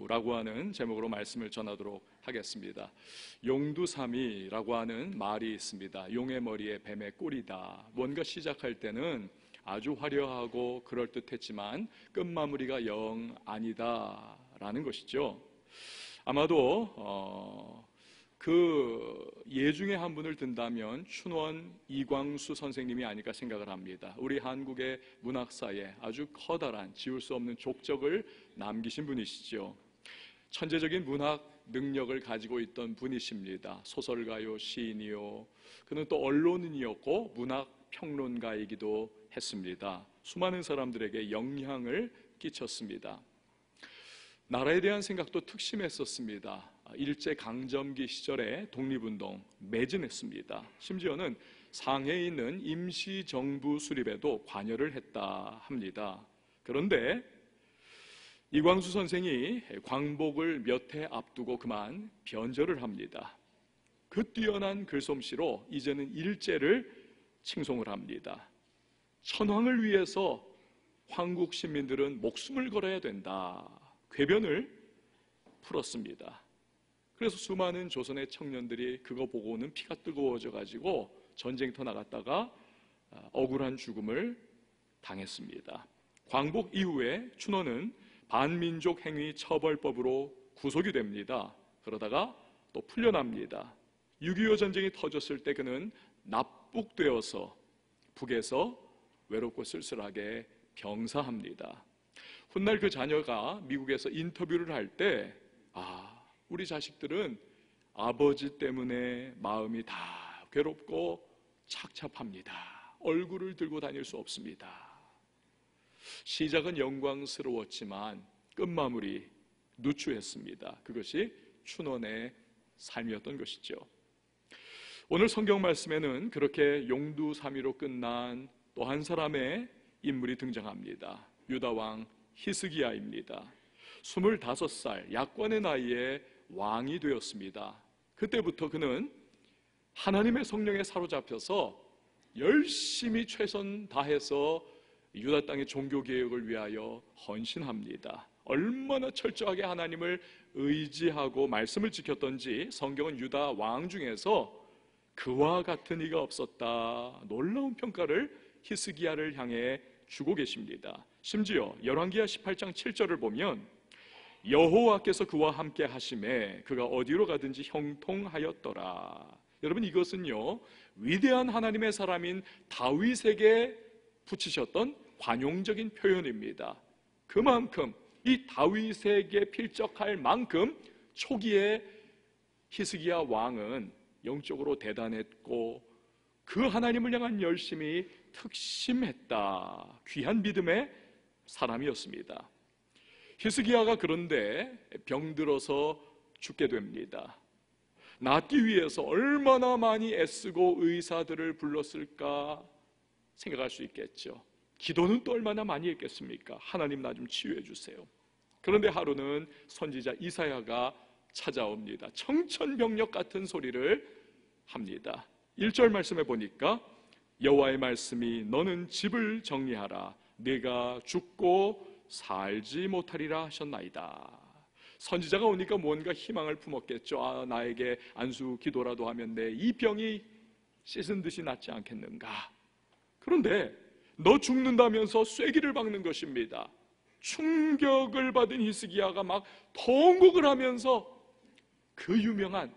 용두라고 하는 제목으로 말씀을 전하도록 하겠습니다. 용두삼이라고 하는 말이 있습니다. 용의 머리에 뱀의 꼴이다. 뭔가 시작할 때는 아주 화려하고 그럴듯했지만 끝마무리가 영 아니다라는 것이죠. 아마도 그 예 중에 한 분을 든다면 춘원 이광수 선생님이 아닐까 생각을 합니다. 우리 한국의 문학사에 아주 커다란 지울 수 없는 족적을 남기신 분이시죠. 천재적인 문학 능력을 가지고 있던 분이십니다. 소설가요, 시인이요. 그는 또 언론인이었고 문학 평론가이기도 했습니다. 수많은 사람들에게 영향을 끼쳤습니다. 나라에 대한 생각도 특심했었습니다. 일제강점기 시절에 독립운동 매진했습니다. 심지어는 상해에 있는 임시정부 수립에도 관여를 했다 합니다. 그런데 이광수 선생이 광복을 몇 해 앞두고 그만 변절을 합니다. 그 뛰어난 글솜씨로 이제는 일제를 칭송을 합니다. 천황을 위해서 황국 시민들은 목숨을 걸어야 된다. 궤변을 풀었습니다. 그래서 수많은 조선의 청년들이 그거 보고는 피가 뜨거워져 가지고 전쟁터 나갔다가 억울한 죽음을 당했습니다. 광복 이후에 춘원은 반민족 행위 처벌법으로 구속이 됩니다. 그러다가 또 풀려납니다. 6.25 전쟁이 터졌을 때 그는 납북되어서 북에서 외롭고 쓸쓸하게 병사합니다. 훗날 그 자녀가 미국에서 인터뷰를 할 때 우리 자식들은 아버지 때문에 마음이 다 괴롭고 착잡합니다. 얼굴을 들고 다닐 수 없습니다. 시작은 영광스러웠지만 끝마무리 누추했습니다. 그것이 춘원의 삶이었던 것이죠. 오늘 성경 말씀에는 그렇게 용두삼이로 끝난 또 한 사람의 인물이 등장합니다. 유다왕 히스기야입니다. 25살 약관의 나이에 왕이 되었습니다. 그때부터 그는 하나님의 성령에 사로잡혀서 열심히 최선 다해서 유다 땅의 종교개혁을 위하여 헌신합니다. 얼마나 철저하게 하나님을 의지하고 말씀을 지켰던지 성경은 유다 왕 중에서 그와 같은 이가 없었다, 놀라운 평가를 히스기야를 향해 주고 계십니다. 심지어 열왕기하 18장 7절을 보면 여호와께서 그와 함께 하심에 그가 어디로 가든지 형통하였더라. 여러분, 이것은요 위대한 하나님의 사람인 다윗에게 붙이셨던 관용적인 표현입니다. 그만큼 이 다윗에게 필적할 만큼 초기에 히스기야 왕은 영적으로 대단했고 그 하나님을 향한 열심이 특심했다. 귀한 믿음의 사람이었습니다. 히스기야가 그런데 병들어서 죽게 됩니다. 낫기 위해서 얼마나 많이 애쓰고 의사들을 불렀을까 생각할 수 있겠죠. 기도는 또 얼마나 많이 했겠습니까? 하나님 나 좀 치유해 주세요. 그런데 하루는 선지자 이사야가 찾아옵니다. 청천벽력 같은 소리를 합니다. 1절 말씀에 보니까 여호와의 말씀이 너는 집을 정리하라. 네가 죽고 살지 못하리라 하셨나이다. 선지자가 오니까 뭔가 희망을 품었겠죠. 나에게 안수 기도라도 하면 내 이 병이 씻은 듯이 낫지 않겠는가. 그런데 너 죽는다면서 쐐기를 박는 것입니다. 충격을 받은 히스기야가 막 통곡을 하면서 그 유명한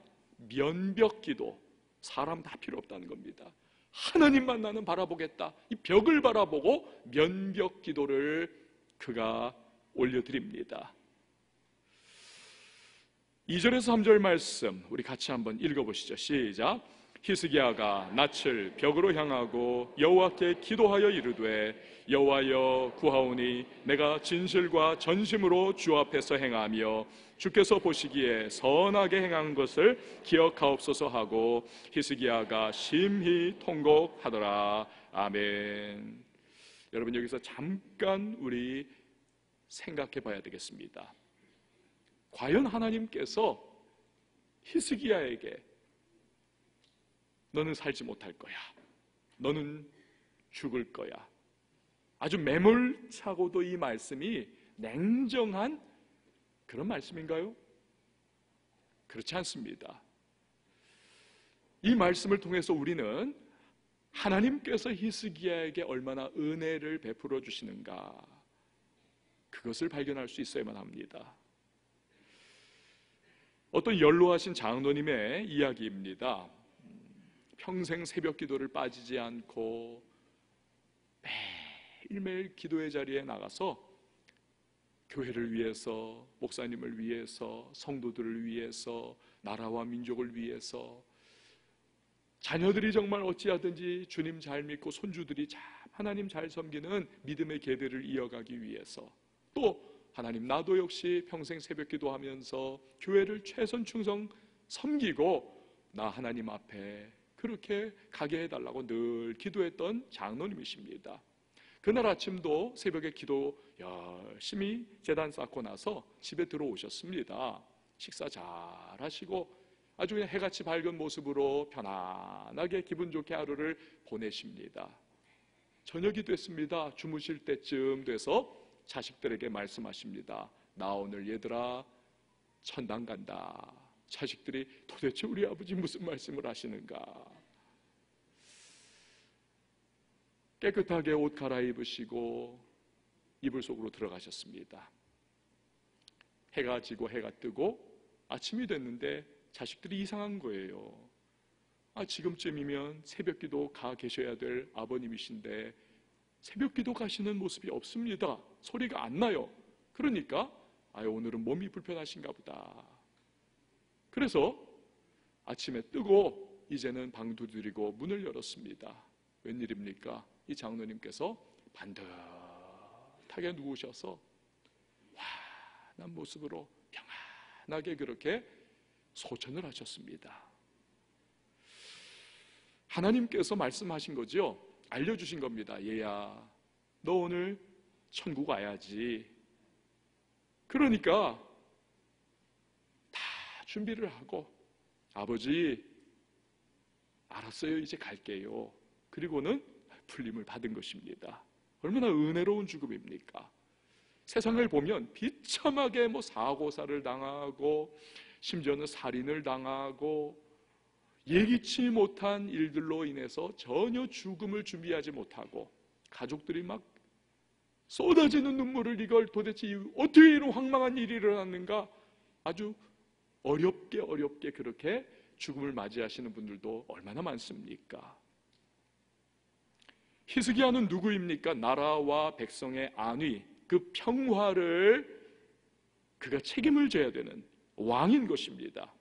면벽기도, 사람 다 필요 없다는 겁니다. 하나님만 나는 바라보겠다. 이 벽을 바라보고 면벽기도를 그가 올려드립니다. 2절에서 3절 말씀 우리 같이 한번 읽어보시죠. 시작. 히스기야가 낯을 벽으로 향하고 여호와께 기도하여 이르되 여호와여 구하오니 내가 진실과 전심으로 주 앞에서 행하며 주께서 보시기에 선하게 행한 것을 기억하옵소서 하고 히스기야가 심히 통곡하더라. 아멘. 여러분, 여기서 잠깐 우리 생각해 봐야 되겠습니다. 과연 하나님께서 히스기야에게 너는 살지 못할 거야, 너는 죽을 거야, 아주 매몰차고도 이 말씀이 냉정한 그런 말씀인가요? 그렇지 않습니다. 이 말씀을 통해서 우리는 하나님께서 히스기야에게 얼마나 은혜를 베풀어 주시는가, 그것을 발견할 수 있어야만 합니다. 어떤 연로하신 장로님의 이야기입니다. 평생 새벽 기도를 빠지지 않고 매일매일 기도의 자리에 나가서 교회를 위해서, 목사님을 위해서, 성도들을 위해서, 나라와 민족을 위해서, 자녀들이 정말 어찌하든지 주님 잘 믿고 손주들이 참 하나님 잘 섬기는 믿음의 계대를 이어가기 위해서, 또 하나님 나도 역시 평생 새벽 기도하면서 교회를 최선 충성 섬기고 나 하나님 앞에 그렇게 가게 해달라고 늘 기도했던 장로님이십니다. 그날 아침도 새벽에 기도 열심히 제단 쌓고 나서 집에 들어오셨습니다. 식사 잘 하시고 아주 그냥 해같이 밝은 모습으로 편안하게 기분 좋게 하루를 보내십니다. 저녁이 됐습니다. 주무실 때쯤 돼서 자식들에게 말씀하십니다. 나 오늘 얘들아 천당 간다. 자식들이 도대체 우리 아버지 무슨 말씀을 하시는가. 깨끗하게 옷 갈아입으시고 이불 속으로 들어가셨습니다. 해가 지고 해가 뜨고 아침이 됐는데 자식들이 이상한 거예요. 지금쯤이면 새벽기도 가 계셔야 될 아버님이신데 새벽기도 가시는 모습이 없습니다. 소리가 안 나요. 그러니까 오늘은 몸이 불편하신가 보다. 그래서 아침에 뜨고 이제는 방 두드리고 문을 열었습니다. 웬일입니까? 이 장로님께서 반듯하게 누우셔서 환한 모습으로 평안하게 그렇게 소천을 하셨습니다. 하나님께서 말씀하신 거죠. 알려주신 겁니다. 얘야, 너 오늘 천국 와야지. 그러니까 다 준비를 하고 아버지 알았어요, 이제 갈게요. 그리고는 풀림을 받은 것입니다. 얼마나 은혜로운 죽음입니까? 세상을 보면 비참하게 사고사를 당하고 심지어는 살인을 당하고 예기치 못한 일들로 인해서 전혀 죽음을 준비하지 못하고 가족들이 막 쏟아지는 눈물을, 이걸 도대체 어떻게 이런 황망한 일이 일어났는가, 아주 어렵게 그렇게 죽음을 맞이하시는 분들도 얼마나 많습니까? 히스기야는 누구입니까? 나라와 백성의 안위, 그 평화를 그가 책임을 져야 되는 왕인 것입니다.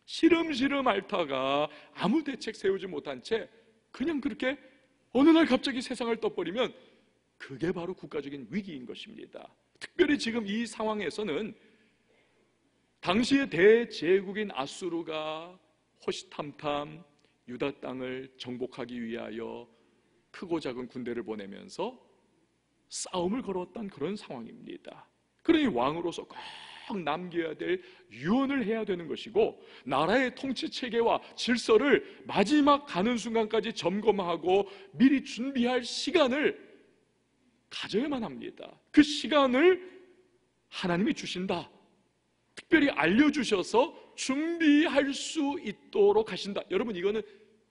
시름시름 앓다가 아무 대책 세우지 못한 채 그냥 그렇게 어느 날 갑자기 세상을 떠버리면 그게 바로 국가적인 위기인 것입니다. 특별히 지금 이 상황에서는 당시의 대제국인 아수르가 호시탐탐 유다 땅을 정복하기 위하여 크고 작은 군대를 보내면서 싸움을 걸었던 그런 상황입니다. 그러니 왕으로서 꼭 남겨야 될 유언을 해야 되는 것이고, 나라의 통치 체계와 질서를 마지막 가는 순간까지 점검하고 미리 준비할 시간을 가져야만 합니다. 그 시간을 하나님이 주신다. 특별히 알려주셔서 준비할 수 있도록 하신다. 여러분, 이거는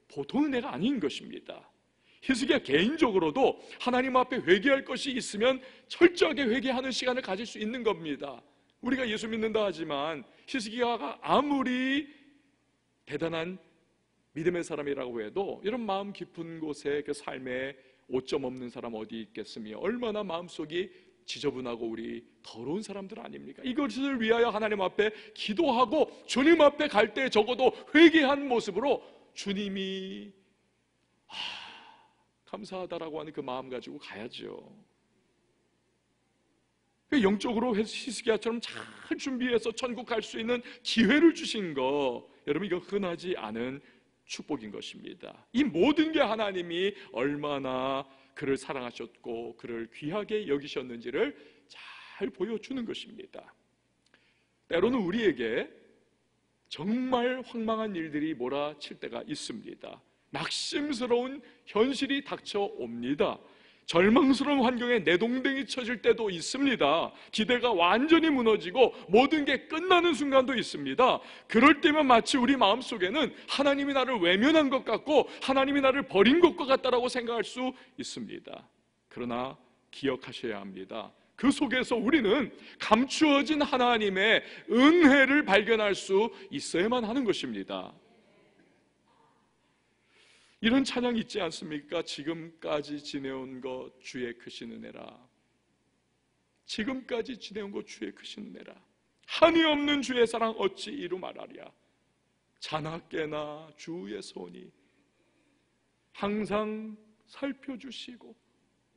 보통 은혜가 아닌 것입니다. 히스기야 개인적으로도 하나님 앞에 회개할 것이 있으면 철저하게 회개하는 시간을 가질 수 있는 겁니다. 우리가 예수 믿는다 하지만 히스기야가 아무리 대단한 믿음의 사람이라고 해도 이런 마음 깊은 곳에 그 삶에 오점 없는 사람 어디 있겠으며, 얼마나 마음속이 지저분하고 우리 더러운 사람들 아닙니까? 이것을 위하여 하나님 앞에 기도하고 주님 앞에 갈 때 적어도 회개한 모습으로 주님이 감사하다라고 하는 그 마음 가지고 가야죠. 영적으로 히스기야처럼 잘 준비해서 천국 갈 수 있는 기회를 주신 거, 여러분 이거 흔하지 않은 축복인 것입니다. 이 모든 게 하나님이 얼마나 그를 사랑하셨고 그를 귀하게 여기셨는지를 잘 보여주는 것입니다. 때로는 우리에게 정말 황망한 일들이 몰아칠 때가 있습니다. 낙심스러운 현실이 닥쳐옵니다. 절망스러운 환경에 내동댕이 쳐질 때도 있습니다. 기대가 완전히 무너지고 모든 게 끝나는 순간도 있습니다. 그럴 때면 마치 우리 마음속에는 하나님이 나를 외면한 것 같고 하나님이 나를 버린 것과 같다라고 생각할 수 있습니다. 그러나 기억하셔야 합니다. 그 속에서 우리는 감추어진 하나님의 은혜를 발견할 수 있어야만 하는 것입니다. 이런 찬양 있지 않습니까? 지금까지 지내온 것 주의 크신 은혜라. 지금까지 지내온 것 주의 크신 은혜라. 한이 없는 주의 사랑 어찌 이루 말하랴. 자나깨나 주의 손이 항상 살펴주시고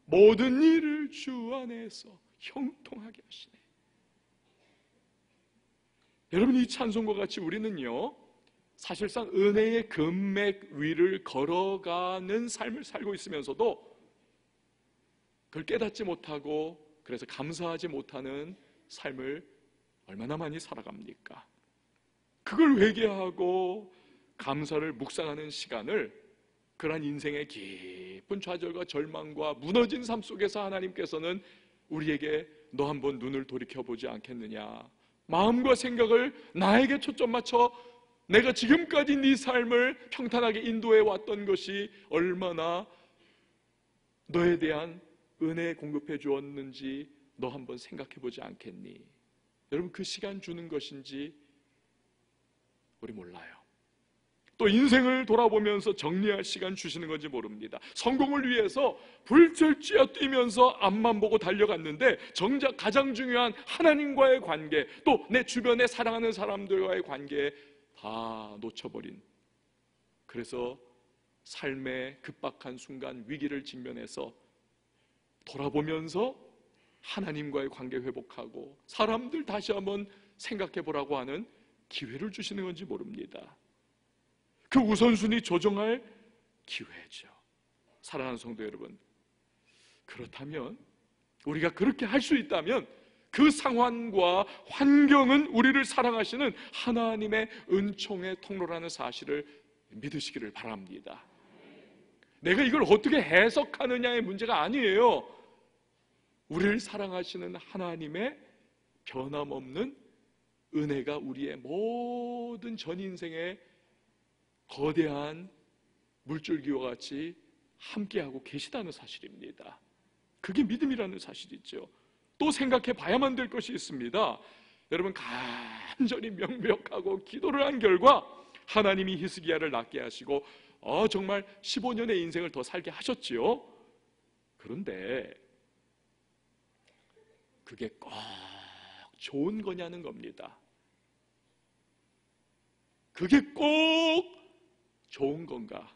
모든 일을 주 안에서 형통하게 하시네. 여러분, 이 찬송과 같이 우리는요 사실상 은혜의 금맥 위를 걸어가는 삶을 살고 있으면서도 그걸 깨닫지 못하고 그래서 감사하지 못하는 삶을 얼마나 많이 살아갑니까? 그걸 회개하고 감사를 묵상하는 시간을 그러한 인생의 깊은 좌절과 절망과 무너진 삶 속에서 하나님께서는 우리에게 너 한번 눈을 돌이켜보지 않겠느냐, 마음과 생각을 나에게 초점 맞춰 내가 지금까지 네 삶을 평탄하게 인도해 왔던 것이 얼마나 너에 대한 은혜 공급해 주었는지 너 한번 생각해 보지 않겠니? 여러분, 그 시간 주는 것인지 우리 몰라요. 또 인생을 돌아보면서 정리할 시간 주시는 건지 모릅니다. 성공을 위해서 불철 쥐어뛰면서 앞만 보고 달려갔는데 정작 가장 중요한 하나님과의 관계, 또 내 주변에 사랑하는 사람들과의 관계에 다 놓쳐버린, 그래서 삶의 급박한 순간 위기를 직면해서 돌아보면서 하나님과의 관계 회복하고 사람들 다시 한번 생각해 보라고 하는 기회를 주시는 건지 모릅니다. 그 우선순위 조정할 기회죠. 사랑하는 성도 여러분, 그렇다면 우리가 그렇게 할 수 있다면 그 상황과 환경은 우리를 사랑하시는 하나님의 은총의 통로라는 사실을 믿으시기를 바랍니다. 내가 이걸 어떻게 해석하느냐의 문제가 아니에요. 우리를 사랑하시는 하나님의 변함없는 은혜가 우리의 모든 전 인생의 거대한 물줄기와 같이 함께하고 계시다는 사실입니다. 그게 믿음이라는 사실이죠. 또 생각해 봐야만 될 것이 있습니다. 여러분, 간절히 명백하고 기도를 한 결과 하나님이 히스기야를 낫게 하시고 정말 15년의 인생을 더 살게 하셨지요. 그런데 그게 꼭 좋은 거냐는 겁니다. 그게 꼭 좋은 건가?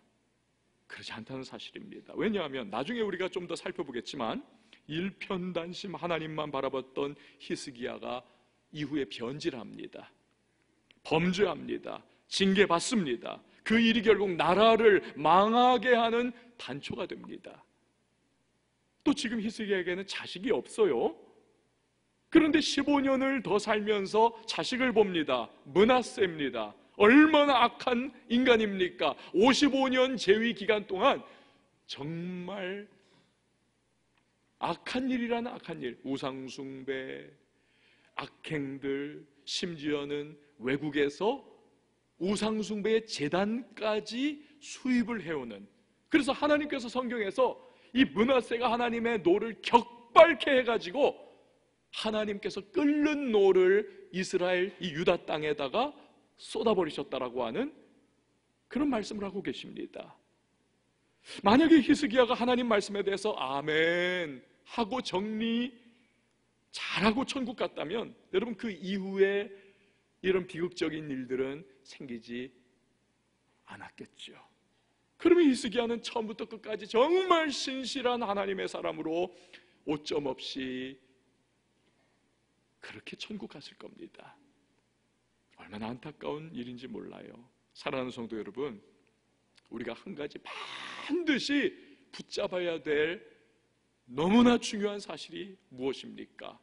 그렇지 않다는 사실입니다. 왜냐하면 나중에 우리가 좀 더 살펴보겠지만 일편단심 하나님만 바라봤던 히스기야가 이후에 변질합니다. 범죄합니다. 징계받습니다. 그 일이 결국 나라를 망하게 하는 단초가 됩니다. 또 지금 히스기야에게는 자식이 없어요. 그런데 15년을 더 살면서 자식을 봅니다. 므낫세입니다. 얼마나 악한 인간입니까? 55년 재위 기간 동안 정말 악한 일이라는 악한 일, 우상숭배, 악행들, 심지어는 외국에서 우상숭배의 제단까지 수입을 해오는, 그래서 하나님께서 성경에서 이 므낫세가 하나님의 노를 격발케 해가지고 하나님께서 끓는 노를 이스라엘 이 유다 땅에다가 쏟아버리셨다라고 하는 그런 말씀을 하고 계십니다. 만약에 히스기야가 하나님 말씀에 대해서 아멘 하고 정리 잘하고 천국 갔다면 여러분, 그 이후에 이런 비극적인 일들은 생기지 않았겠죠. 그러면 히스기야는 처음부터 끝까지 정말 신실한 하나님의 사람으로 오점 없이 그렇게 천국 갔을 겁니다. 얼마나 안타까운 일인지 몰라요. 사랑하는 성도 여러분, 우리가 한 가지 반드시 붙잡아야 될 너무나 중요한 사실이 무엇입니까?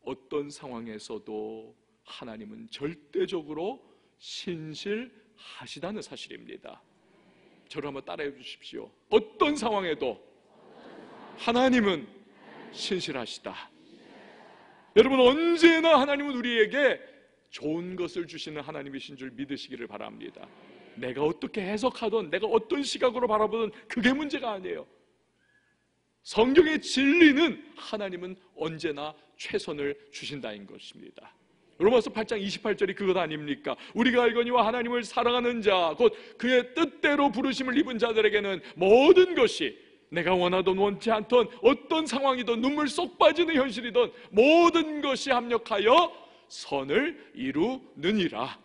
어떤 상황에서도 하나님은 절대적으로 신실하시다는 사실입니다. 저를 한번 따라해 주십시오. 어떤 상황에도 하나님은 신실하시다. 여러분, 언제나 하나님은 우리에게 좋은 것을 주시는 하나님이신 줄 믿으시기를 바랍니다. 내가 어떻게 해석하든 내가 어떤 시각으로 바라보든 그게 문제가 아니에요. 성경의 진리는 하나님은 언제나 최선을 주신다는 것입니다. 로마서 8장 28절이 그것 아닙니까? 우리가 알거니와 하나님을 사랑하는 자 곧 그의 뜻대로 부르심을 입은 자들에게는 모든 것이, 내가 원하든 원치 않든 어떤 상황이든 눈물 쏙 빠지는 현실이든 모든 것이 합력하여 선을 이루느니라.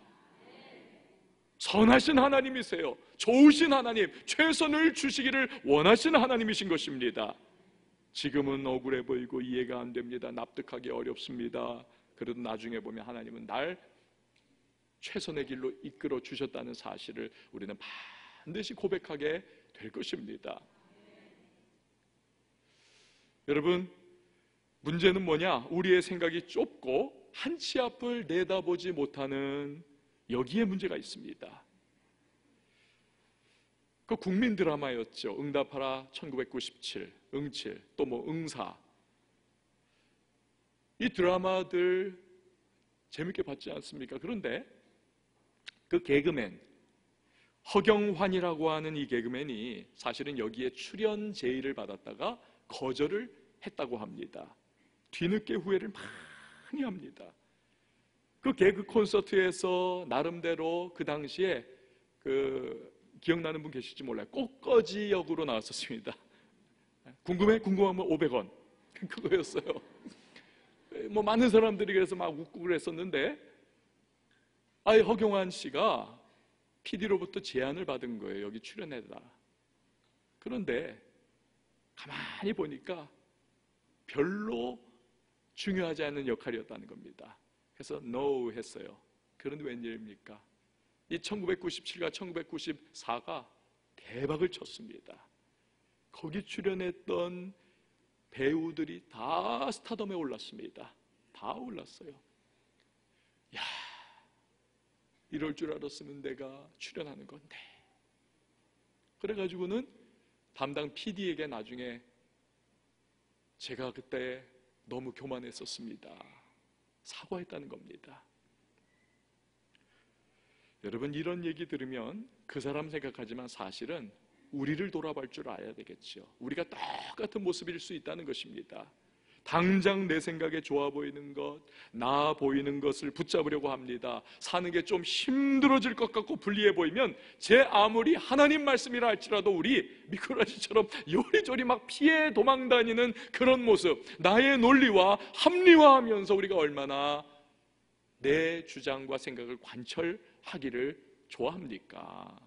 선하신 하나님이세요. 좋으신 하나님, 최선을 주시기를 원하시는 하나님이신 것입니다. 지금은 억울해 보이고 이해가 안 됩니다. 납득하기 어렵습니다. 그래도 나중에 보면 하나님은 날 최선의 길로 이끌어 주셨다는 사실을 우리는 반드시 고백하게 될 것입니다. 여러분, 문제는 뭐냐? 우리의 생각이 좁고 한 치 앞을 내다보지 못하는 여기에 문제가 있습니다. 그 국민 드라마였죠. 응답하라 1997, 응칠, 또 뭐 응사. 이 드라마들 재밌게 봤지 않습니까? 그런데 그 개그맨 허경환이라고 하는 이 개그맨이 사실은 여기에 출연 제의를 받았다가 거절을 했다고 합니다. 뒤늦게 후회를 많이 합니다. 그 개그 콘서트에서 나름대로 그 당시에 기억나는 분 계실지 몰라요. 꽃거지 역으로 나왔었습니다. 궁금하면 500원 그거였어요. 뭐 많은 사람들이 그래서 막 웃고 그랬었는데, 허경환 씨가 PD로부터 제안을 받은 거예요. 여기 출연해라. 그런데 가만히 보니까 별로 중요하지 않은 역할이었다는 겁니다. 그래서 NO 했어요. 그런데 웬일입니까? 이 1997과 1994가 대박을 쳤습니다. 거기 출연했던 배우들이 다 스타덤에 올랐습니다. 다 올랐어요. 야, 이럴 줄 알았으면 내가 출연하는 건데. 그래가지고는 담당 PD에게 나중에 제가 그때 너무 교만했었습니다. 사과했다는 겁니다. 여러분, 이런 얘기 들으면 그 사람 생각하지만 사실은 우리를 돌아볼 줄 알아야 되겠죠. 우리가 똑같은 모습일 수 있다는 것입니다. 당장 내 생각에 좋아 보이는 것, 나아 보이는 것을 붙잡으려고 합니다. 사는 게 좀 힘들어질 것 같고 불리해 보이면 제 아무리 하나님 말씀이라 할지라도 우리 미꾸라지처럼 요리조리 막 피해 도망다니는 그런 모습, 나의 논리와 합리화하면서 우리가 얼마나 내 주장과 생각을 관철하기를 좋아합니까?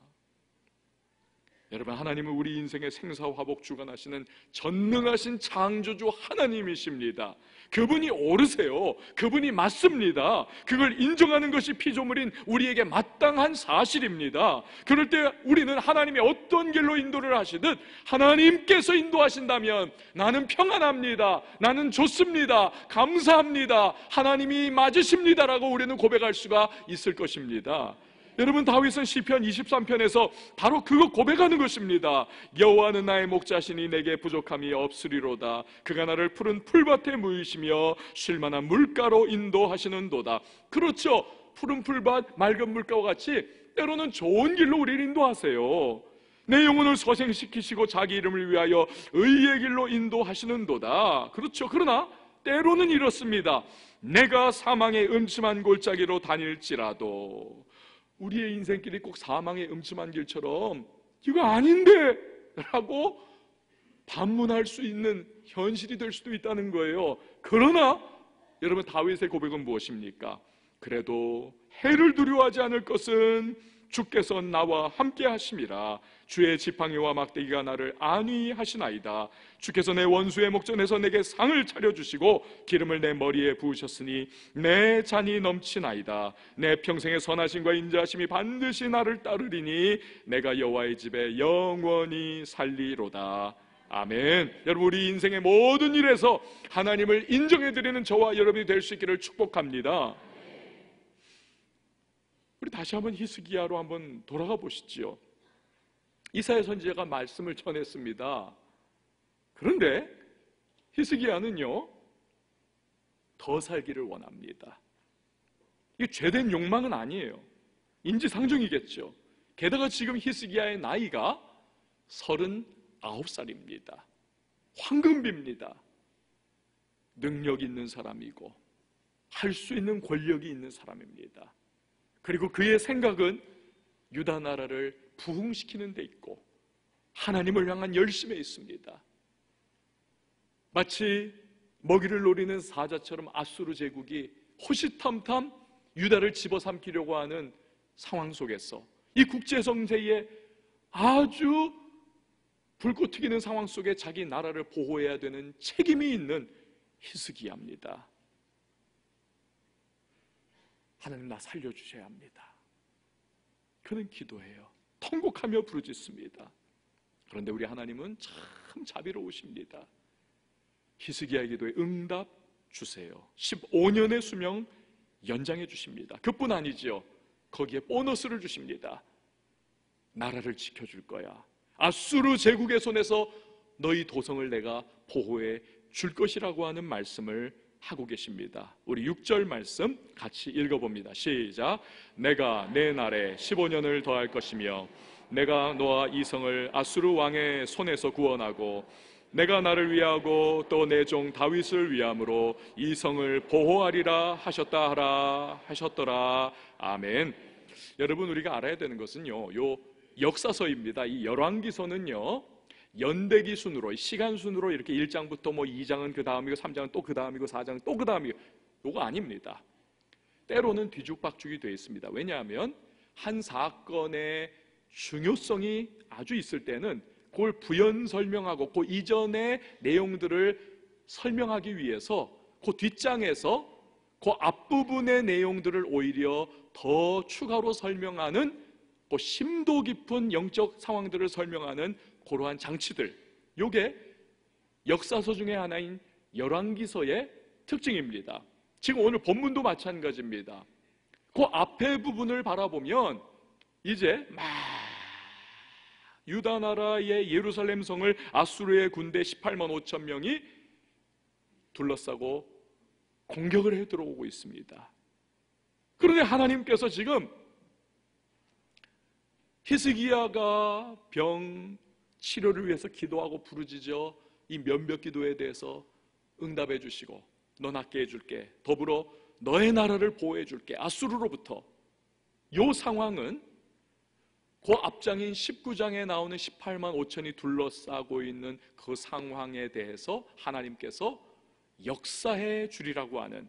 여러분, 하나님은 우리 인생의 생사화복 주관하시는 전능하신 창조주 하나님이십니다. 그분이 옳으세요. 그분이 맞습니다. 그걸 인정하는 것이 피조물인 우리에게 마땅한 사실입니다. 그럴 때 우리는 하나님이 어떤 길로 인도를 하시든 하나님께서 인도하신다면 나는 평안합니다. 나는 좋습니다. 감사합니다. 하나님이 맞으십니다라고 우리는 고백할 수가 있을 것입니다. 여러분, 다윗은 시편 23편에서 바로 그거 고백하는 것입니다. 여호와는 나의 목자시니 내게 부족함이 없으리로다. 그가 나를 푸른 풀밭에 누이시며 쉴만한 물가로 인도하시는도다. 그렇죠. 푸른 풀밭, 맑은 물가와 같이 때로는 좋은 길로 우리를 인도하세요. 내 영혼을 소생시키시고 자기 이름을 위하여 의의 길로 인도하시는도다. 그렇죠. 그러나 때로는 이렇습니다. 내가 사망의 음침한 골짜기로 다닐지라도, 우리의 인생길이 꼭 사망의 음침한 길처럼 이거 아닌데 라고 반문할 수 있는 현실이 될 수도 있다는 거예요. 그러나 여러분, 다윗의 고백은 무엇입니까? 그래도 해를 두려워하지 않을 것은 주께서 나와 함께 하심이라. 주의 지팡이와 막대기가 나를 안위하시나이다. 주께서 내 원수의 목전에서 내게 상을 차려주시고 기름을 내 머리에 부으셨으니 내 잔이 넘치나이다. 내 평생의 선하심과 인자하심이 반드시 나를 따르리니 내가 여호와의 집에 영원히 살리로다. 아멘. 여러분, 우리 인생의 모든 일에서 하나님을 인정해드리는 저와 여러분이 될 수 있기를 축복합니다. 우리 다시 한번 히스기야로 한번 돌아가 보시지요. 이사야 선지자가 말씀을 전했습니다. 그런데 히스기야는요, 더 살기를 원합니다. 이게 죄된 욕망은 아니에요. 인지상정이겠죠. 게다가 지금 히스기야의 나이가 39살입니다. 황금비입니다. 능력 있는 사람이고 할 수 있는 권력이 있는 사람입니다. 그리고 그의 생각은 유다 나라를 부흥시키는 데 있고 하나님을 향한 열심에 있습니다. 마치 먹이를 노리는 사자처럼 아수르 제국이 호시탐탐 유다를 집어삼키려고 하는 상황 속에서 이 국제정세에 아주 불꽃 튀기는 상황 속에 자기 나라를 보호해야 되는 책임이 있는 히스기야입니다. 하나님, 나 살려주셔야 합니다. 그는 기도해요. 통곡하며 부르짖습니다. 그런데 우리 하나님은 참 자비로우십니다. 히스기야의 기도에 응답 주세요. 15년의 수명 연장해 주십니다. 그뿐 아니지요. 거기에 보너스를 주십니다. 나라를 지켜줄 거야. 아수르 제국의 손에서 너희 도성을 내가 보호해 줄 것이라고 하는 말씀을 하고 계십니다. 우리 6절 말씀 같이 읽어봅니다. 시작. 내가 내 날에 15년을 더할 것이며 내가 너와 이 성을 아수르 왕의 손에서 구원하고 내가 나를 위하고 또 내 종 다윗을 위함으로 이 성을 보호하리라 하셨다 하라 하셨더라. 아멘. 여러분, 우리가 알아야 되는 것은요, 요 역사서입니다. 이 열왕기서는요, 연대기 순으로, 시간 순으로 이렇게 1장부터 뭐 2장은 그 다음이고 3장은 또 그 다음이고 4장은 또 그 다음이고, 요거 아닙니다. 때로는 뒤죽박죽이 되어 있습니다. 왜냐하면 한 사건의 중요성이 아주 있을 때는 그걸 부연 설명하고 그 이전의 내용들을 설명하기 위해서 그 뒷장에서 그 앞부분의 내용들을 오히려 더 추가로 설명하는, 그 심도 깊은 영적 상황들을 설명하는 그러한 장치들, 요게 역사서 중에 하나인 열왕기서의 특징입니다. 지금 오늘 본문도 마찬가지입니다. 그 앞에 부분을 바라보면 이제 막 유다 나라의 예루살렘 성을 아수르의 군대 18만 5천 명이 둘러싸고 공격을 해 들어오고 있습니다. 그런데 하나님께서 지금 히스기야가 병 치료를 위해서 기도하고 부르짖어 이 몇몇 기도에 대해서 응답해 주시고 너 낫게 해줄게, 더불어 너의 나라를 보호해 줄게, 아수르로부터. 이 상황은 그 앞장인 19장에 나오는 18만 5천이 둘러싸고 있는 그 상황에 대해서 하나님께서 역사해 주리라고 하는,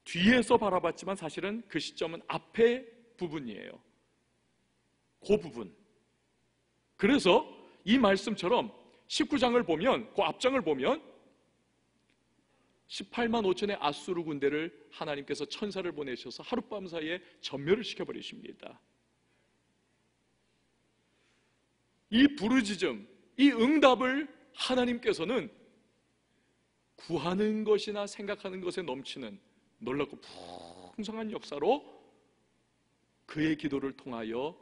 뒤에서 바라봤지만 사실은 그 시점은 앞의 부분이에요. 그 부분. 그래서 이 말씀처럼 19장을 보면, 그 앞장을 보면 18만 5천의 아수르 군대를 하나님께서 천사를 보내셔서 하룻밤 사이에 전멸을 시켜버리십니다. 이 부르짖음, 이 응답을 하나님께서는 구하는 것이나 생각하는 것에 넘치는 놀랍고 풍성한 역사로 그의 기도를 통하여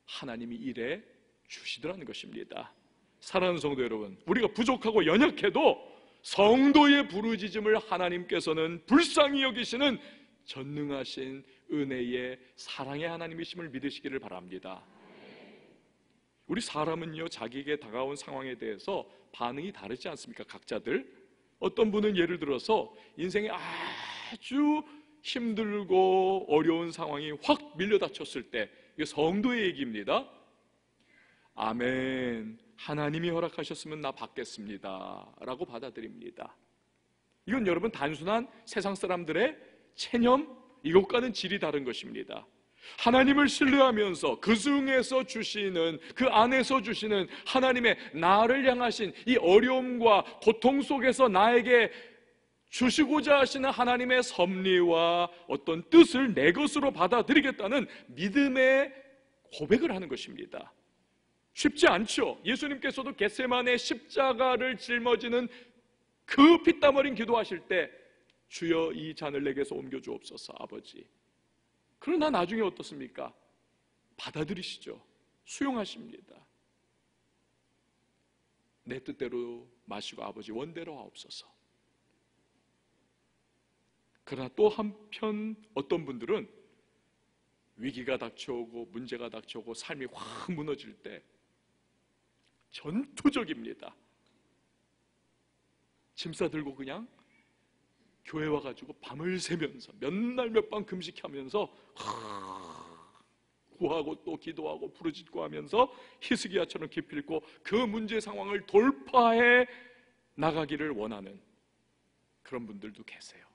하나님이 일해 주시더라는 것입니다. 사랑하는 성도 여러분, 우리가 부족하고 연약해도 성도의 부르짖음을 하나님께서는 불쌍히 여기시는 전능하신 은혜의 사랑의 하나님이심을 믿으시기를 바랍니다. 우리 사람은요, 자기에게 다가온 상황에 대해서 반응이 다르지 않습니까? 각자들. 어떤 분은 예를 들어서 인생에 아주 힘들고 어려운 상황이 확 밀려닥쳤을 때, 이게 성도의 얘기입니다. 아멘, 하나님이 허락하셨으면 나 받겠습니다 라고 받아들입니다. 이건 여러분 단순한 세상 사람들의 체념, 이것과는 질이 다른 것입니다. 하나님을 신뢰하면서 그 중에서 주시는, 그 안에서 주시는 하나님의 나를 향하신 이 어려움과 고통 속에서 나에게 주시고자 하시는 하나님의 섭리와 어떤 뜻을 내 것으로 받아들이겠다는 믿음의 고백을 하는 것입니다. 쉽지 않죠. 예수님께서도 겟세마네 십자가를 짊어지는 그 피땀 흘린 기도하실 때 주여 이 잔을 내게서 옮겨주옵소서 아버지. 그러나 나중에 어떻습니까? 받아들이시죠. 수용하십니다. 내 뜻대로 마시고 아버지 원대로 하옵소서. 그러나 또 한편 어떤 분들은 위기가 닥쳐오고 문제가 닥쳐오고 삶이 확 무너질 때 전투적입니다. 짐 싸들고 그냥 교회 와가지고 밤을 새면서 몇 날 몇 밤 금식하면서 구하고 또 기도하고 부르짖고 하면서 히스기야처럼 기필코 그 문제 상황을 돌파해 나가기를 원하는 그런 분들도 계세요.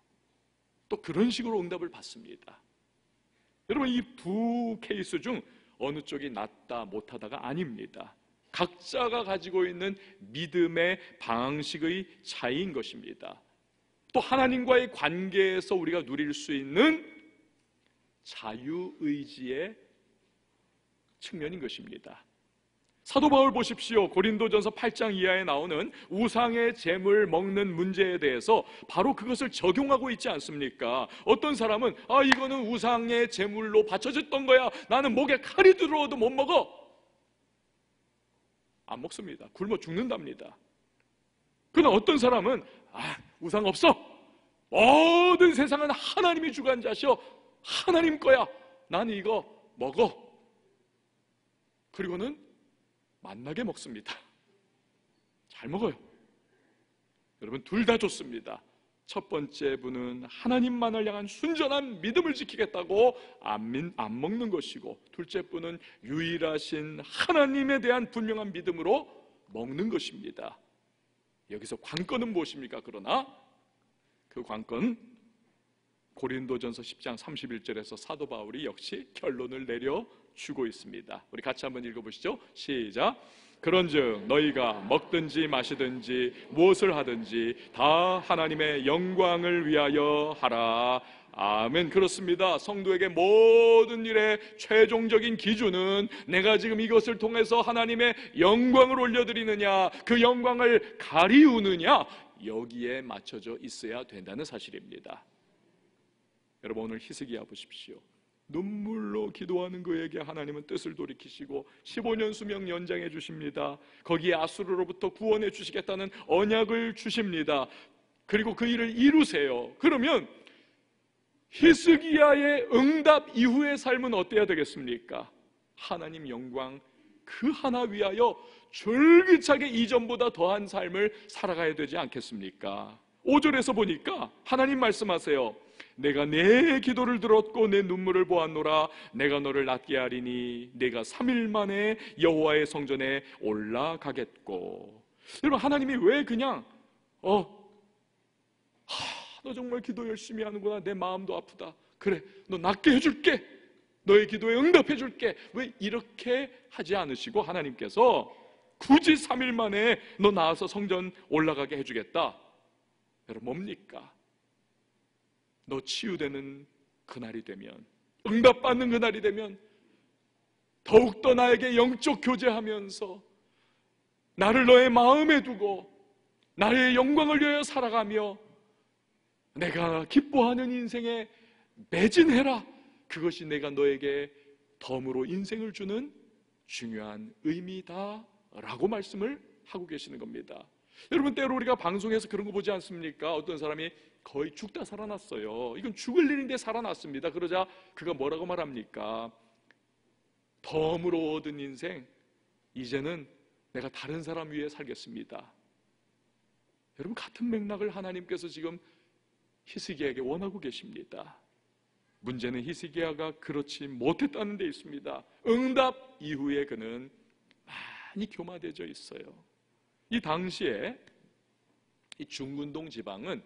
또 그런 식으로 응답을 받습니다. 여러분, 이 두 케이스 중 어느 쪽이 낫다 못하다가 아닙니다. 각자가 가지고 있는 믿음의 방식의 차이인 것입니다. 또 하나님과의 관계에서 우리가 누릴 수 있는 자유의지의 측면인 것입니다. 사도 바울 보십시오. 고린도전서 8장 이하에 나오는 우상의 제물 먹는 문제에 대해서 바로 그것을 적용하고 있지 않습니까? 어떤 사람은 이거는 우상의 제물로 바쳐졌던 거야, 나는 목에 칼이 들어와도 못 먹어. 안 먹습니다. 굶어 죽는답니다. 그러나 어떤 사람은 우상 없어, 모든 세상은 하나님이 주관자셔, 하나님 거야, 나는 이거 먹어. 그리고는 맛나게 먹습니다. 잘 먹어요. 여러분, 둘 다 좋습니다. 첫 번째 분은 하나님만을 향한 순전한 믿음을 지키겠다고 안 먹는 것이고, 둘째 분은 유일하신 하나님에 대한 분명한 믿음으로 먹는 것입니다. 여기서 관건은 무엇입니까? 그러나 그 관건, 고린도전서 10장 31절에서 사도 바울이 역시 결론을 내려주고 있습니다. 우리 같이 한번 읽어보시죠. 시작. 그런즉 너희가 먹든지 마시든지 무엇을 하든지 다 하나님의 영광을 위하여 하라. 아멘. 그렇습니다. 성도에게 모든 일의 최종적인 기준은 내가 지금 이것을 통해서 하나님의 영광을 올려드리느냐, 그 영광을 가리우느냐, 여기에 맞춰져 있어야 된다는 사실입니다. 여러분, 오늘 히스기야 보십시오. 눈물로 기도하는 그에게 하나님은 뜻을 돌이키시고 15년 수명 연장해 주십니다. 거기에 아수르로부터 구원해 주시겠다는 언약을 주십니다. 그리고 그 일을 이루세요. 그러면 히스기야의 응답 이후의 삶은 어때야 되겠습니까? 하나님 영광 그 하나 위하여 줄기차게 이전보다 더한 삶을 살아가야 되지 않겠습니까? 5절에서 보니까 하나님 말씀하세요. 내가 내 기도를 들었고 내 눈물을 보았노라. 내가 너를 낫게 하리니 내가 3일 만에 여호와의 성전에 올라가겠고. 여러분, 하나님이 왜 그냥 너 정말 기도 열심히 하는구나, 내 마음도 아프다, 그래 너 낫게 해줄게, 너의 기도에 응답해 줄게, 왜 이렇게 하지 않으시고 하나님께서 굳이 3일 만에 너 나와서 성전 올라가게 해주겠다. 여러분, 뭡니까? 너 치유되는 그날이 되면, 응답받는 그날이 되면 더욱더 나에게 영적 교제하면서 나를 너의 마음에 두고 나의 영광을 위하여 살아가며 내가 기뻐하는 인생에 매진해라. 그것이 내가 너에게 덤으로 인생을 주는 중요한 의미다 라고 말씀을 하고 계시는 겁니다. 여러분, 때로 우리가 방송에서 그런 거 보지 않습니까? 어떤 사람이 거의 죽다 살아났어요. 이건 죽을 일인데 살아났습니다. 그러자 그가 뭐라고 말합니까? 덤으로 얻은 인생, 이제는 내가 다른 사람 위해 살겠습니다. 여러분, 같은 맥락을 하나님께서 지금 히스기야에게 원하고 계십니다. 문제는 히스기야가 그렇지 못했다는 데 있습니다. 응답 이후에 그는 많이 교마되어 있어요. 이 당시에 이 중근동 지방은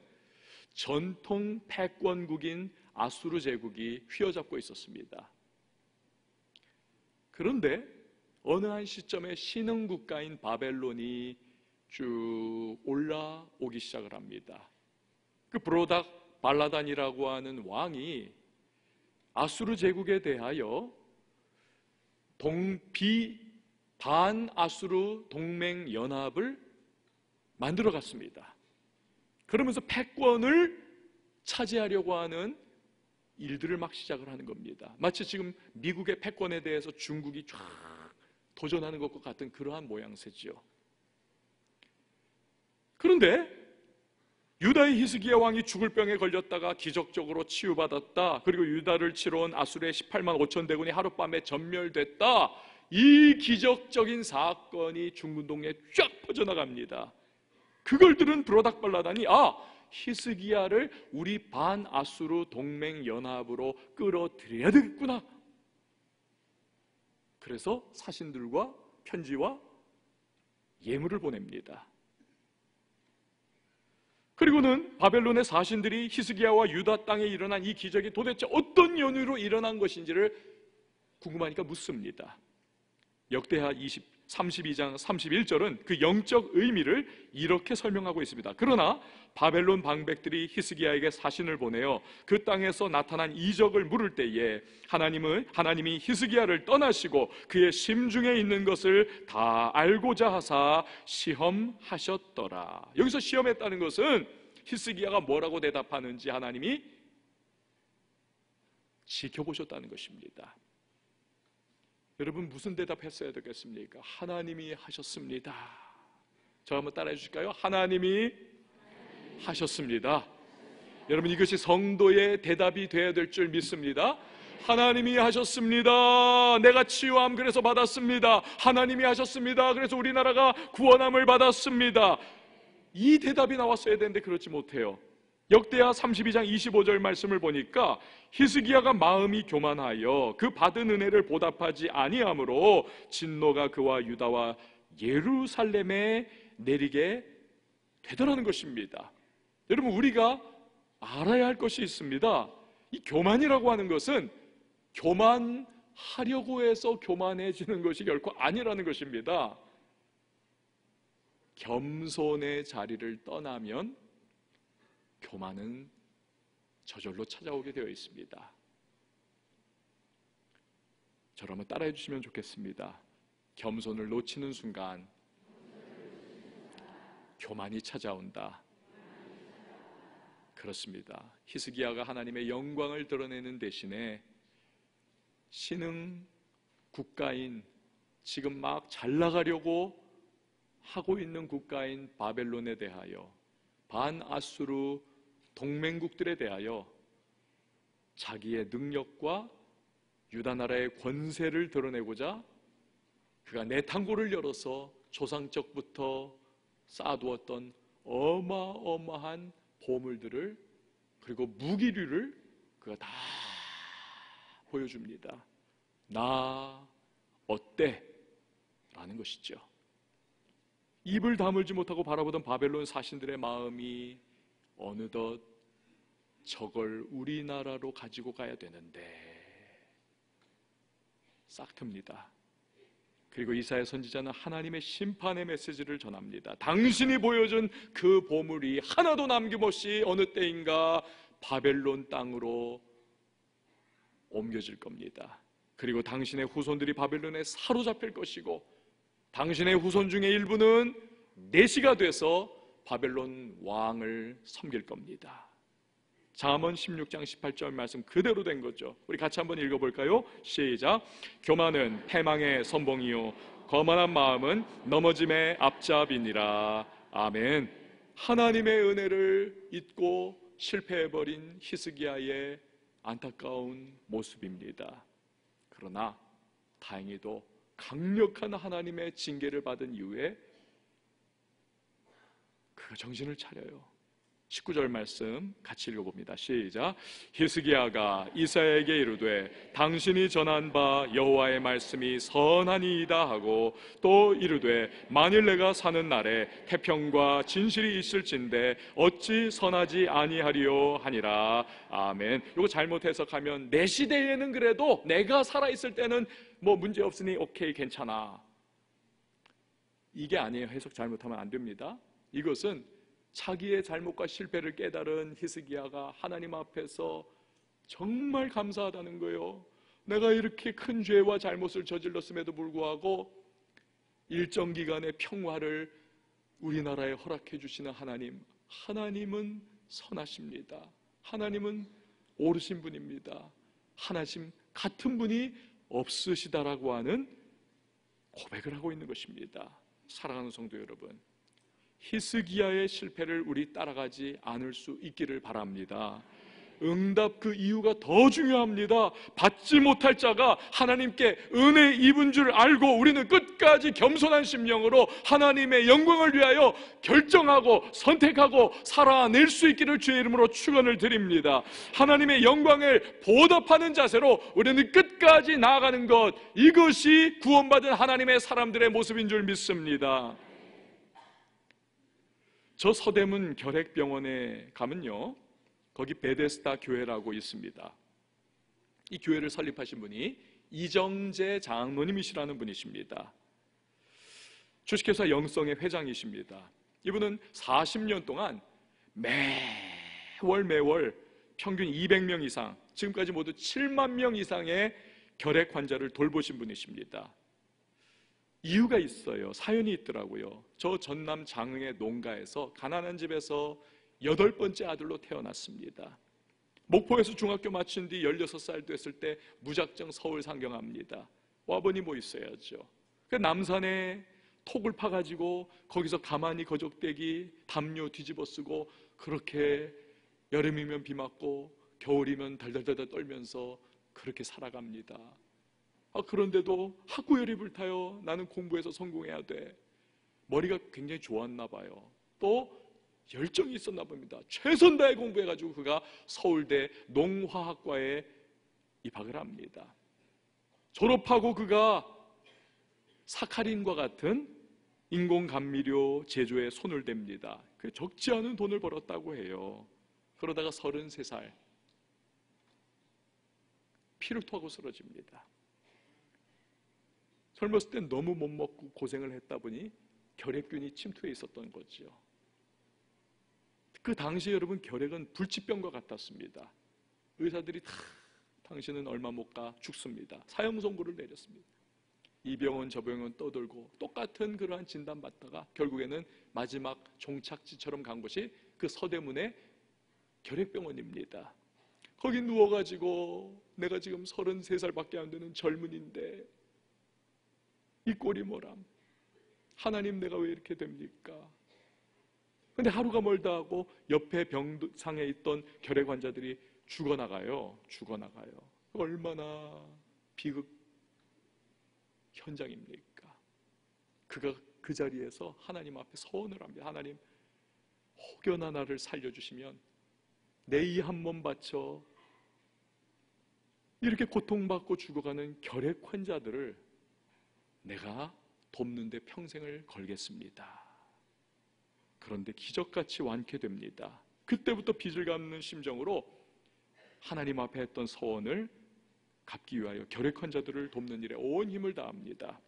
전통 패권국인 아수르 제국이 휘어잡고 있었습니다. 그런데 어느 한 시점에 신흥국가인 바벨론이 쭉 올라오기 시작을 합니다. 그 브로닥 발라단이라고 하는 왕이 아수르 제국에 대하여 반아수르 동맹 연합을 만들어 갔습니다. 그러면서 패권을 차지하려고 하는 일들을 막 시작을 하는 겁니다. 마치 지금 미국의 패권에 대해서 중국이 쫙 도전하는 것과 같은 그러한 모양새지요. 그런데 유다의 히스기야 왕이 죽을 병에 걸렸다가 기적적으로 치유받았다. 그리고 유다를 치러 온 아수르의 18만 5천 대군이 하룻밤에 전멸됐다. 이 기적적인 사건이 중근동에 쫙 퍼져나갑니다. 그걸 들은 브로닥발라단이 히스기야를 우리 반아수르 동맹연합으로 끌어들여야 되겠구나. 그래서 사신들과 편지와 예물을 보냅니다. 그리고는 바벨론의 사신들이 히스기야와 유다 땅에 일어난 이 기적이 도대체 어떤 연유로 일어난 것인지를 궁금하니까 묻습니다. 역대하 32장 31절은 그 영적 의미를 이렇게 설명하고 있습니다. 그러나 바벨론 방백들이 히스기야에게 사신을 보내어 그 땅에서 나타난 이적을 물을 때에 하나님이 히스기야를 떠나시고 그의 심중에 있는 것을 다 알고자 하사 시험하셨더라. 여기서 시험했다는 것은 히스기야가 뭐라고 대답하는지 하나님이 지켜보셨다는 것입니다. 여러분 무슨 대답했어야 되겠습니까? 하나님이 하셨습니다. 저 한번 따라해 주실까요? 하나님이 하셨습니다. 여러분 이것이 성도의 대답이 되어야 될 줄 믿습니다. 하나님이 하셨습니다. 내가 치유함 그래서 받았습니다. 하나님이 하셨습니다. 그래서 우리나라가 구원함을 받았습니다. 이 대답이 나왔어야 되는데 그렇지 못해요. 역대하 32장 25절 말씀을 보니까 히스기야가 마음이 교만하여 그 받은 은혜를 보답하지 아니하므로 진노가 그와 유다와 예루살렘에 내리게 되더라는 것입니다. 여러분 우리가 알아야 할 것이 있습니다. 이 교만이라고 하는 것은 교만하려고 해서 교만해지는 것이 결코 아니라는 것입니다. 겸손의 자리를 떠나면 교만은 저절로 찾아오게 되어 있습니다. 저를 한번 따라해 주시면 좋겠습니다. 겸손을 놓치는 순간 교만이 찾아온다. 그렇습니다. 히스기야가 하나님의 영광을 드러내는 대신에 신흥 국가인, 지금 막 잘 나가려고 하고 있는 국가인 바벨론에 대하여, 반아수르 동맹국들에 대하여 자기의 능력과 유다 나라의 권세를 드러내고자 그가 내탕고를 열어서 조상적부터 쌓아두었던 어마어마한 보물들을, 그리고 무기류를 그가 다 보여줍니다. 나 어때? 라는 것이죠. 입을 다물지 못하고 바라보던 바벨론 사신들의 마음이 어느덧 저걸 우리나라로 가지고 가야 되는데 싹 틉니다. 그리고 이사야 선지자는 하나님의 심판의 메시지를 전합니다. 당신이 보여준 그 보물이 하나도 남김없이 어느 때인가 바벨론 땅으로 옮겨질 겁니다. 그리고 당신의 후손들이 바벨론에 사로잡힐 것이고, 당신의 후손 중에 일부는 내시가 돼서 바벨론 왕을 섬길 겁니다. 잠언 16장 18절 말씀 그대로 된 거죠. 우리 같이 한번 읽어볼까요? 시작. 교만은 패망의 선봉이요 거만한 마음은 넘어짐의 앞잡이니라. 아멘. 하나님의 은혜를 잊고 실패해버린 히스기야의 안타까운 모습입니다. 그러나 다행히도 강력한 하나님의 징계를 받은 이후에 그가 정신을 차려요. 19절 말씀 같이 읽어봅니다. 시작. 히스기야가 이사야에게 이르되 당신이 전한 바 여호와의 말씀이 선하니이다 하고, 또 이르되 만일 내가 사는 날에 태평과 진실이 있을진데 어찌 선하지 아니하리요 하니라. 아멘. 이거 잘못 해석하면 내 시대에는 그래도 내가 살아있을 때는 뭐 문제 없으니 오케이 괜찮아, 이게 아니에요. 해석 잘못하면 안 됩니다. 이것은 자기의 잘못과 실패를 깨달은 히스기야가 하나님 앞에서 정말 감사하다는 거예요. 내가 이렇게 큰 죄와 잘못을 저질렀음에도 불구하고 일정 기간의 평화를 우리나라에 허락해 주시는 하나님, 하나님은 선하십니다. 하나님은 옳으신 분입니다. 하나님 같은 분이 없으시다라고 하는 고백을 하고 있는 것입니다. 사랑하는 성도 여러분, 히스기야의 실패를 우리 따라가지 않을 수 있기를 바랍니다. 응답 그 이유가 더 중요합니다. 받지 못할 자가 하나님께 은혜 입은 줄 알고 우리는 끝까지 겸손한 심령으로 하나님의 영광을 위하여 결정하고 선택하고 살아낼 수 있기를 주의 이름으로 축원을 드립니다. 하나님의 영광을 보답하는 자세로 우리는 끝까지 나아가는 것, 이것이 구원받은 하나님의 사람들의 모습인 줄 믿습니다. 저 서대문 결핵병원에 가면요, 거기 베데스다 교회라고 있습니다. 이 교회를 설립하신 분이 이정재 장로님이시라는 분이십니다. 주식회사 영성의 회장이십니다. 이분은 40년 동안 매월 평균 200명 이상, 지금까지 모두 7만 명 이상의 결핵 환자를 돌보신 분이십니다. 이유가 있어요. 사연이 있더라고요. 저 전남 장흥의 농가에서 가난한 집에서 8번째 아들로 태어났습니다. 목포에서 중학교 마친 뒤 16살 됐을 때 무작정 서울 상경합니다. 아버님 뭐 있어야죠. 그 남산에 톡을 파가지고 거기서 가만히 거적대기 담요 뒤집어 쓰고 그렇게 여름이면 비 맞고 겨울이면 달달달달 떨면서 그렇게 살아갑니다. 그런데도 학구열이 불타요. 나는 공부해서 성공해야 돼. 머리가 굉장히 좋았나 봐요. 또 열정이 있었나 봅니다. 최선 다해 공부해가지고 그가 서울대 농화학과에 입학을 합니다. 졸업하고 그가 사카린과 같은 인공감미료 제조에 손을 댑니다. 그 적지 않은 돈을 벌었다고 해요. 그러다가 33살 피를 토하고 쓰러집니다. 젊었을 땐 너무 못 먹고 고생을 했다 보니 결핵균이 침투해 있었던 거죠. 그 당시에 여러분, 결핵은 불치병과 같았습니다. 의사들이 다 당신은 얼마 못 가 죽습니다. 사형 선고를 내렸습니다. 이 병원 저 병원 떠들고 똑같은 그러한 진단 받다가 결국에는 마지막 종착지처럼 간 곳이 그 서대문의 결핵병원입니다. 거기 누워가지고 내가 지금 33살밖에 안 되는 젊은인데 이 꼴이 뭐람, 하나님 내가 왜 이렇게 됩니까? 근데 하루가 멀다 하고 옆에 병상에 있던 결핵 환자들이 죽어나가요. 얼마나 비극 현장입니까? 그가 그 자리에서 하나님 앞에 서원을 합니다. 하나님, 혹여나 나를 살려주시면 내 이 한 몸 바쳐 이렇게 고통받고 죽어가는 결핵 환자들을 내가 돕는데 평생을 걸겠습니다. 그런데 기적같이 완쾌됩니다. 그때부터 빚을 갚는 심정으로 하나님 앞에 했던 서원을 갚기 위하여 결핵 환자들을 돕는 일에 온 힘을 다합니다.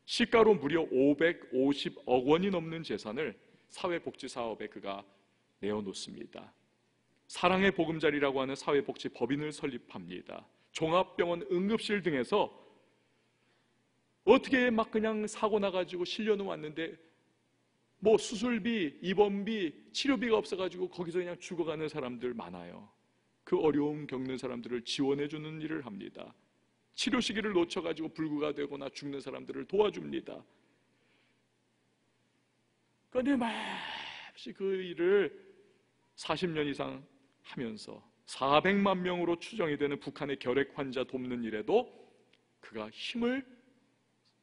시가로 무려 550억 원이 넘는 재산을 사회복지사업에 그가 내어놓습니다. 사랑의 보금자리라고 하는 사회복지 법인을 설립합니다. 종합병원 응급실 등에서 어떻게 막 그냥 사고 나가지고 실려는 왔는데 뭐 수술비, 입원비, 치료비가 없어가지고 거기서 그냥 죽어가는 사람들 많아요. 그 어려움 겪는 사람들을 지원해주는 일을 합니다. 치료 시기를 놓쳐가지고 불구가 되거나 죽는 사람들을 도와줍니다. 그런데 몹시 그 일을 40년 이상 하면서 400만 명으로 추정이 되는 북한의 결핵 환자 돕는 일에도 그가 힘을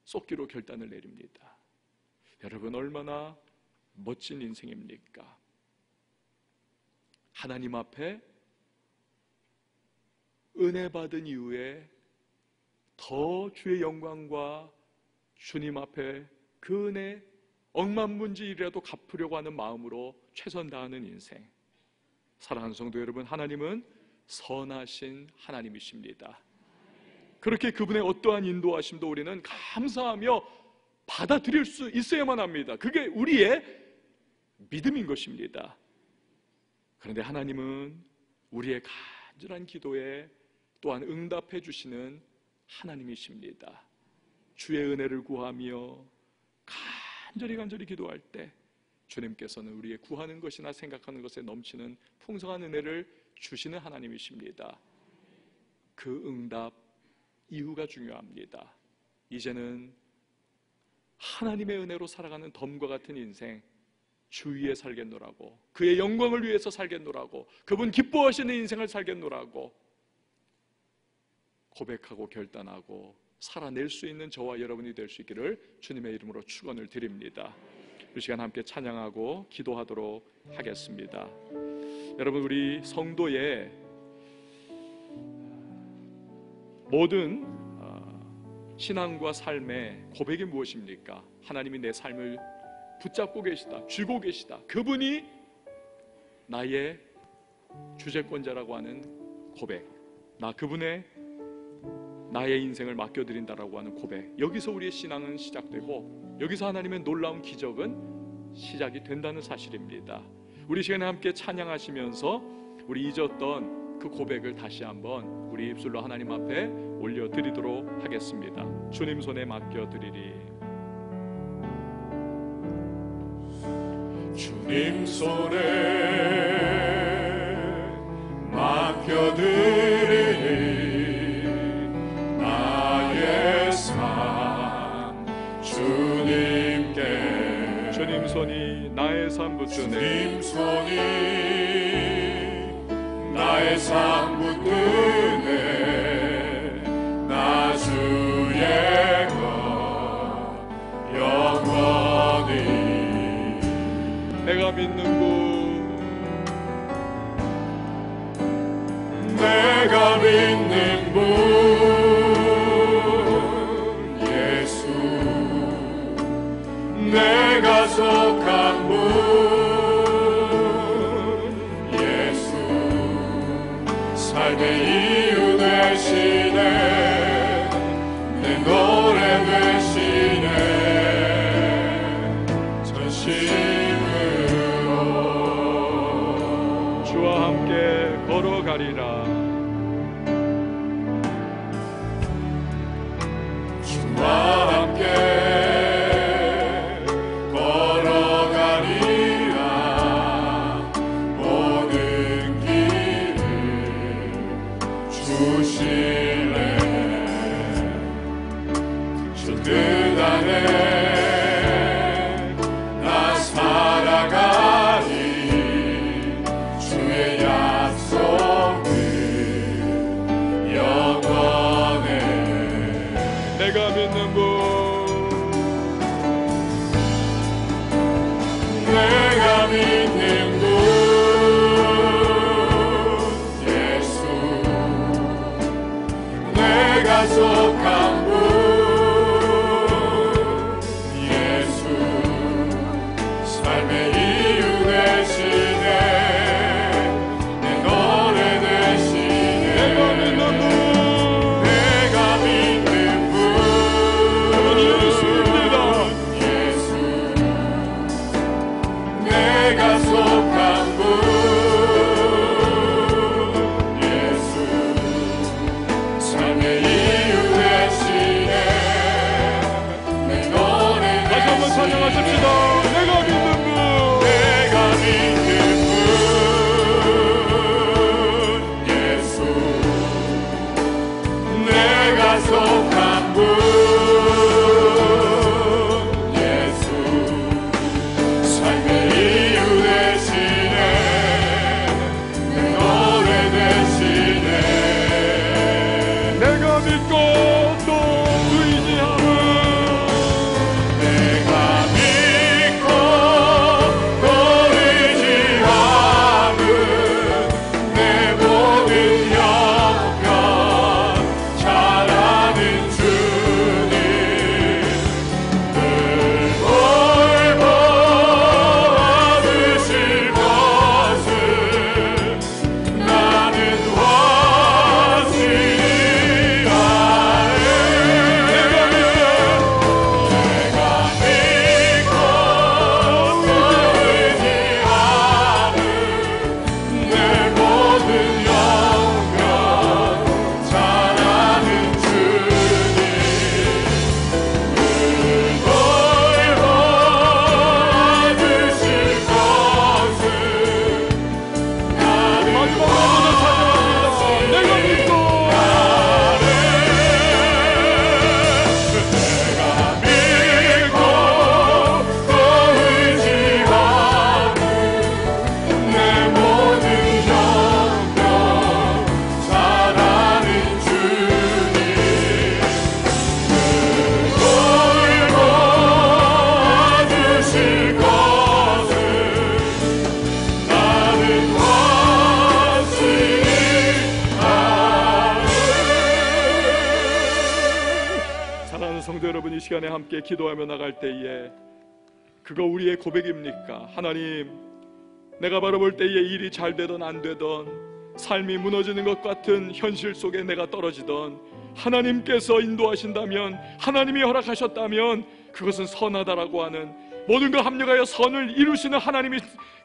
쏟기로 결단을 내립니다. 여러분, 얼마나 멋진 인생입니까? 하나님 앞에 은혜 받은 이후에 더 주의 영광과 주님 앞에 그 은혜 억만문지이라도 갚으려고 하는 마음으로 최선 다하는 인생. 사랑하는 성도 여러분, 하나님은 선하신 하나님이십니다. 그렇게 그분의 어떠한 인도하심도 우리는 감사하며 받아들일 수 있어야만 합니다. 그게 우리의 믿음인 것입니다. 그런데 하나님은 우리의 간절한 기도에 또한 응답해 주시는 하나님이십니다. 주의 은혜를 구하며 간절히 기도할 때 주님께서는 우리의 구하는 것이나 생각하는 것에 넘치는 풍성한 은혜를 주시는 하나님이십니다. 그 응답 이유가 중요합니다. 이제는 하나님의 은혜로 살아가는 덤과 같은 인생, 주 위에 살겠노라고, 그의 영광을 위해서 살겠노라고, 그분 기뻐하시는 인생을 살겠노라고 고백하고 결단하고 살아낼 수 있는 저와 여러분이 될 수 있기를 주님의 이름으로 축원을 드립니다. 이 시간 함께 찬양하고 기도하도록 하겠습니다. 여러분, 우리 성도의 모든 신앙과 삶의 고백이 무엇입니까? 하나님이 내 삶을 붙잡고 계시다, 쥐고 계시다, 그분이 나의 주재권자라고 하는 고백, 나의 인생을 맡겨드린다라고 하는 고백, 여기서 우리의 신앙은 시작되고 여기서 하나님의 놀라운 기적은 시작이 된다는 사실입니다. 우리 시간에 함께 찬양하시면서 우리 잊었던 그 고백을 다시 한번 우리 입술로 하나님 앞에 올려드리도록 하겠습니다. 주님 손에 맡겨드리리. 주님 손에 맡겨드리리. 나의 삶 주님께. 주님 손이 나의 삶 붙드네. 주님 손이 나의 삶 붙드네. 나 주의 것 영원히. 내가 믿는 분, 내가 믿는 분 예수. 내가 속한 분 예수. 삶의 이유 되시네. 내 노래 되시네. 전심으로 주와 함께 걸어가리라. 주와 함께 걸어가리라. 모든 길을 주실래. 주 뜻 안에 나 살아가리. 주의 약속은 영원해. 내가 믿는 분, 내가 믿는 분 예수. 내가 속한 분 예수. 삶의 이유 되시네. 내 노래 되시네. 내가 믿는 분, 내가 믿는 분 성도 여러분, 이 시간에 함께 기도하며 나갈 때에 그거 우리의 고백입니까? 하나님, 내가 바라볼 때에 일이 잘 되든 안 되든 삶이 무너지는 것 같은 현실 속에 내가 떨어지던 하나님께서 인도하신다면, 하나님이 허락하셨다면 그것은 선하다라고 하는, 모든 걸 합력하여 선을 이루시는 하나님이,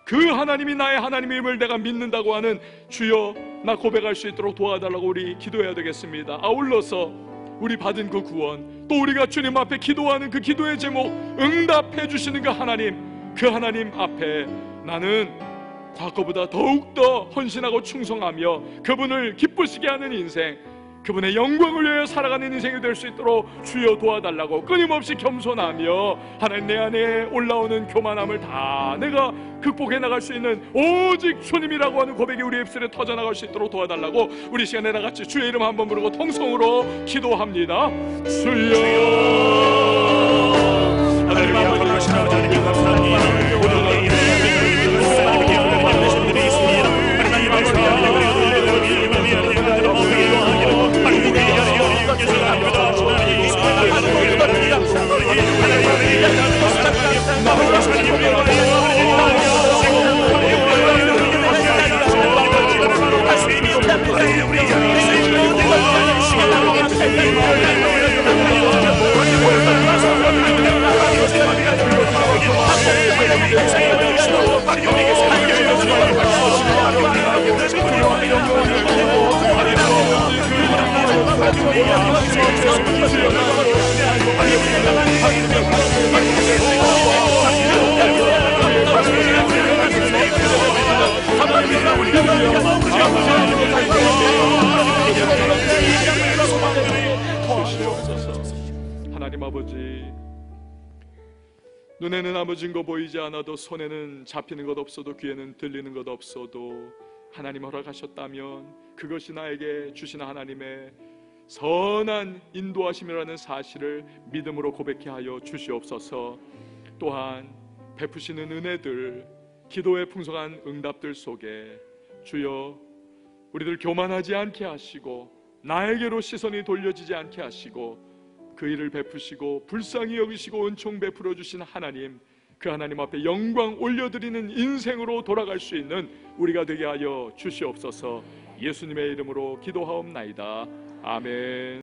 그 하나님이 나의 하나님임을 내가 믿는다고 하는, 주여 나 고백할 수 있도록 도와달라고 우리 기도해야 되겠습니다. 아울러서 우리 받은 그 구원, 또 우리가 주님 앞에 기도하는 그 기도의 제목 응답해 주시는 그 하나님 앞에 나는 과거보다 더욱더 헌신하고 충성하며 그분을 기쁘시게 하는 인생, 그분의 영광을 위하여 살아가는 인생이 될 수 있도록 주여 도와달라고 끊임없이 겸손하며, 하나님 내 안에 올라오는 교만함을 다 내가 극복해 나갈 수 있는 오직 주님이라고 하는 고백이 우리 입술에 터져나갈 수 있도록 도와달라고 우리 시간에 다 같이 주의 이름 한번 부르고 통성으로 기도합니다. 주여, 하나님 아버지, 하나님 감사합니다. 하나님 아버지, 눈에는 아무 증거 보이지 않아도, 손에는 잡히는 것 없어도, 귀에는 들리는 것 없어도 하나님 허락하셨다면 그것이 나에게 주신 하나님의 선한 인도하심이라는 사실을 믿음으로 고백케 하여 주시옵소서. 또한 베푸시는 은혜들, 기도의 풍성한 응답들 속에 주여 우리들 교만하지 않게 하시고 나에게로 시선이 돌려지지 않게 하시고 그 일을 베푸시고 불쌍히 여기시고 은총 베풀어 주신 하나님, 그 하나님 앞에 영광 올려드리는 인생으로 돌아갈 수 있는 우리가 되게 하여 주시옵소서. 예수님의 이름으로 기도하옵나이다. 아멘.